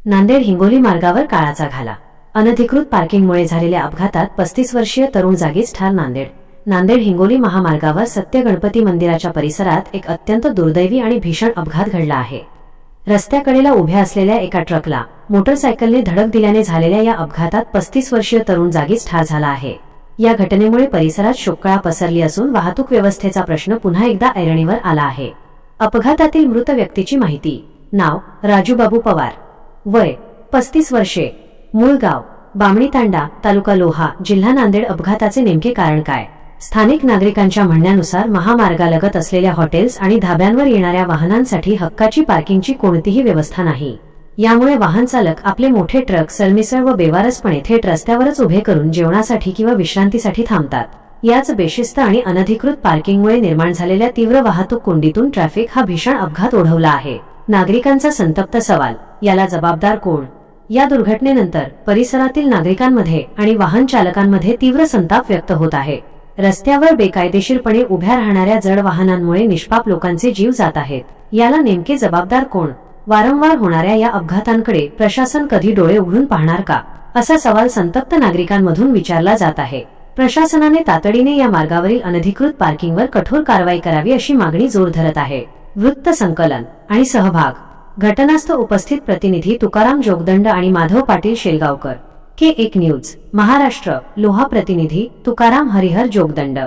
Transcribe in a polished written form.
नांदेड हिंगोली मार्गावर काळाचा घाला. अनधिकृत पार्किंगमुळे झालेल्या अपघातात 35 वर्षीय तरुण जागीच ठार. नांदेड हिंगोली महामार्गावर सत्य गणपती मंदिराच्या परिसरात एक अत्यंत दुर्दैवी आणि भीषण अपघात घडला आहे. रस्त्याकडेला उभ्या असलेल्या एका ट्रकला मोटरसायकलने धडक दिल्याने झालेल्या या अपघातात 35 वर्षीय तरुण जागीच ठार झाला आहे. या घटनेमुळे परिसरात शोककळा पसरली असून वाहतूक व्यवस्थेचा प्रश्न पुन्हा एकदा ऐरणीवर आला आहे. अपघातातील मृत व्यक्तीची माहिती. नाव राजूबाबू पवार, वय 35 वर्षे, मूळ गाव बामणीतांडा, तालुका लोहा, जिल्हा नांदेड. अपघाताचे नेमके कारण काय? स्थानिक नागरिकांच्या म्हणण्यानुसार महामार्गालगत असलेल्या हॉटेल्स आणि धाब्यांवर येणाऱ्या वाहनांसाठी हक्काची पार्किंगची कोणतीही व्यवस्था नाही. यामुळे वाहन चालक आपले मोठे ट्रक सरमिसळ व बेवारसपणे थेट रस्त्यावरच उभे करून जेवणासाठी किंवा विश्रांतीसाठी थांबतात. याच बेशिस्त आणि अनधिकृत पार्किंगमुळे निर्माण झालेल्या तीव्र वाहतूक कोंडीतून ट्रॅफिक हा भीषण अपघात ओढवला आहे. नागरिकांचा संतप्त सवाल, याला जबाबदार कोण? या दुर्घटनेनंतर परिसरातील नागरिकांमध्ये आणि वाहन चालकांमध्ये तीव्र संताप व्यक्त होत आहे. रस्त्यावर बेकायदेशीरपणे उभ्या राहणाऱ्या जड वाहनांमुळे निष्पाप लोकांचे जीव जात आहेत. याला नेमके जबाबदार कोण? वारंवार होणाऱ्या या अपघातांकडे प्रशासन कधी डोळे उघडून पाहणार का, असा सवाल संतप्त नागरिकांमधून विचारला जात आहे. प्रशासनाने तातडीने या मार्गावरील अनधिकृत पार्किंगवर कठोर कारवाई करावी अशी मागणी जोर धरत आहे. वृत्त संकलन आणि सहभाग. घटनास्थळ उपस्थित प्रतिनिधी तुकाराम जोगदंड आणि माधव पाटील शेलगावकर. K1 news Maharashtra Loha. प्रतिनिधी तुकाराम हरिहर जोगदंड.